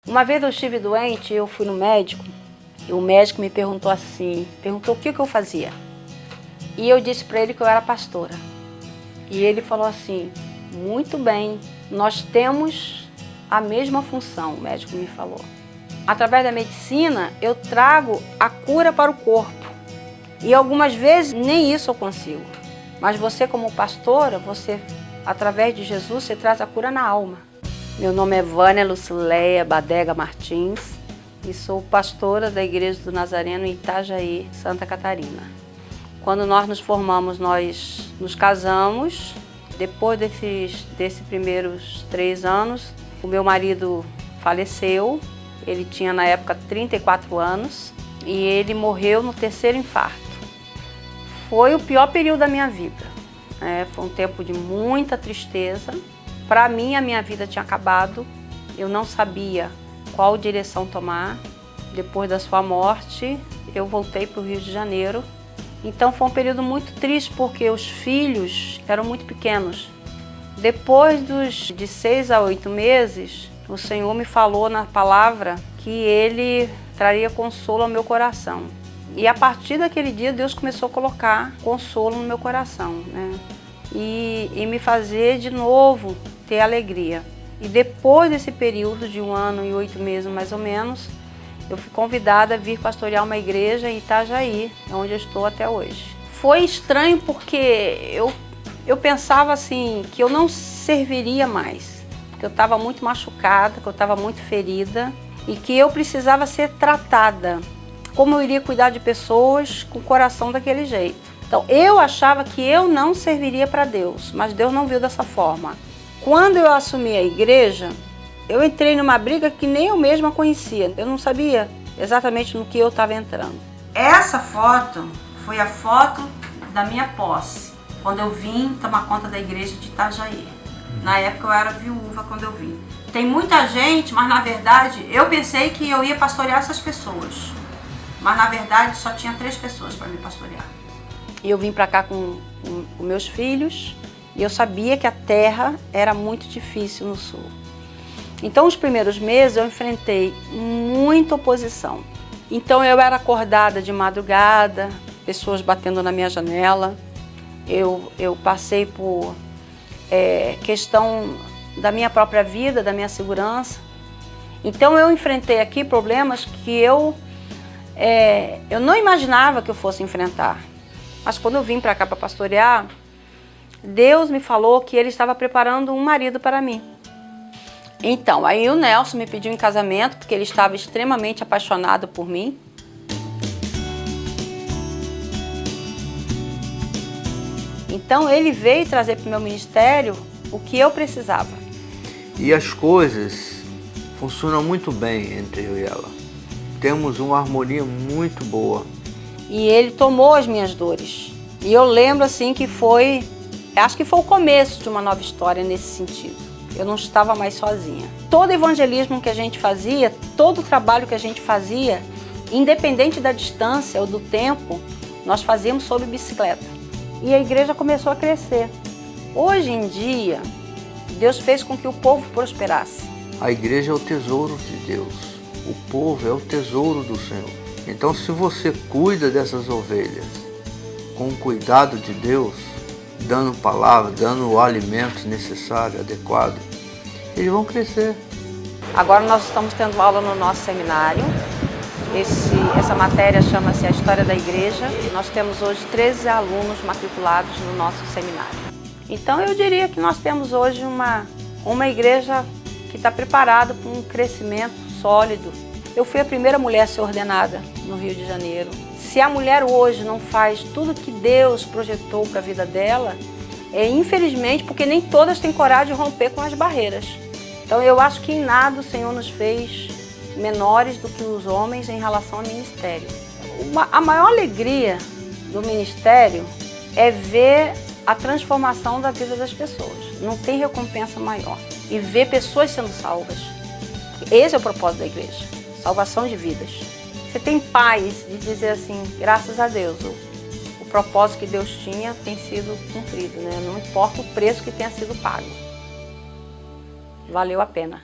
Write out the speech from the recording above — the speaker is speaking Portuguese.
Uma vez eu estive doente, eu fui no médico, e o médico me perguntou o que eu fazia. E eu disse para ele que eu era pastora. E ele falou assim, muito bem, nós temos a mesma função, o médico me falou. Através da medicina, eu trago a cura para o corpo. E algumas vezes nem isso eu consigo. Mas você como pastora, através de Jesus, você traz a cura na alma. Meu nome é Vânia Lucileia Badega Martins e sou pastora da Igreja do Nazareno em Itajaí, Santa Catarina. Quando nós nos formamos, nós nos casamos. Depois desses primeiros 3 anos, o meu marido faleceu. Ele tinha na época 34 anos e ele morreu no 3º infarto. Foi o pior período da minha vida. Foi um tempo de muita tristeza. Para mim, a minha vida tinha acabado. Eu não sabia qual direção tomar. Depois da sua morte, eu voltei para o Rio de Janeiro. Então foi um período muito triste porque os filhos eram muito pequenos. Depois de 6 a 8 meses, o Senhor me falou na palavra que Ele traria consolo ao meu coração. E a partir daquele dia, Deus começou a colocar consolo no meu coração, né? E me fazer de novo ter alegria. E depois desse período de 1 ano e 8 meses mais ou menos, eu fui convidada a vir pastorear uma igreja em Itajaí, onde eu estou até hoje. Foi estranho porque eu pensava assim, que eu não serviria mais, porque eu estava muito machucada, que eu estava muito ferida e que eu precisava ser tratada. Como eu iria cuidar de pessoas com o coração daquele jeito? Então, eu achava que eu não serviria para Deus, mas Deus não viu dessa forma. Quando eu assumi a igreja, eu entrei numa briga que nem eu mesma conhecia. Eu não sabia exatamente no que eu estava entrando. Essa foto foi a foto da minha posse, quando eu vim tomar conta da igreja de Itajaí. Na época eu era viúva quando eu vim. Tem muita gente, mas na verdade eu pensei que eu ia pastorear essas pessoas. Mas na verdade só tinha 3 pessoas para me pastorear. E eu vim para cá com meus filhos e eu sabia que a terra era muito difícil no sul. Então os primeiros meses eu enfrentei muita oposição. Então eu era acordada de madrugada, pessoas batendo na minha janela. Eu passei por questão da minha própria vida, da minha segurança. Então eu enfrentei aqui problemas que eu não imaginava que eu fosse enfrentar. Mas quando eu vim para cá para pastorear, Deus me falou que Ele estava preparando um marido para mim. Então, aí o Nelson me pediu em casamento, porque ele estava extremamente apaixonado por mim. Então ele veio trazer para o meu ministério o que eu precisava. E as coisas funcionam muito bem entre eu e ela. Temos uma harmonia muito boa. E ele tomou as minhas dores. E eu lembro assim que acho que foi o começo de uma nova história nesse sentido. Eu não estava mais sozinha. Todo evangelismo que a gente fazia, todo o trabalho que a gente fazia, independente da distância ou do tempo, nós fazíamos sobre bicicleta. E a igreja começou a crescer. Hoje em dia, Deus fez com que o povo prosperasse. A igreja é o tesouro de Deus. O povo é o tesouro do Senhor. Então, se você cuida dessas ovelhas com o cuidado de Deus, dando palavra, dando o alimento necessário, adequado, eles vão crescer. Agora nós estamos tendo aula no nosso seminário. Essa matéria chama-se A História da Igreja. Nós temos hoje 13 alunos matriculados no nosso seminário. Então eu diria que nós temos hoje uma igreja que está preparada para um crescimento sólido. Eu fui a primeira mulher a ser ordenada no Rio de Janeiro. Se a mulher hoje não faz tudo que Deus projetou para a vida dela, infelizmente, porque nem todas têm coragem de romper com as barreiras. Então eu acho que em nada o Senhor nos fez menores do que os homens em relação ao ministério. A maior alegria do ministério é ver a transformação da vida das pessoas. Não tem recompensa maior. E ver pessoas sendo salvas. Esse é o propósito da igreja. Salvação de vidas. Você tem paz de dizer assim, graças a Deus, o propósito que Deus tinha tem sido cumprido, né? Não importa o preço que tenha sido pago. Valeu a pena.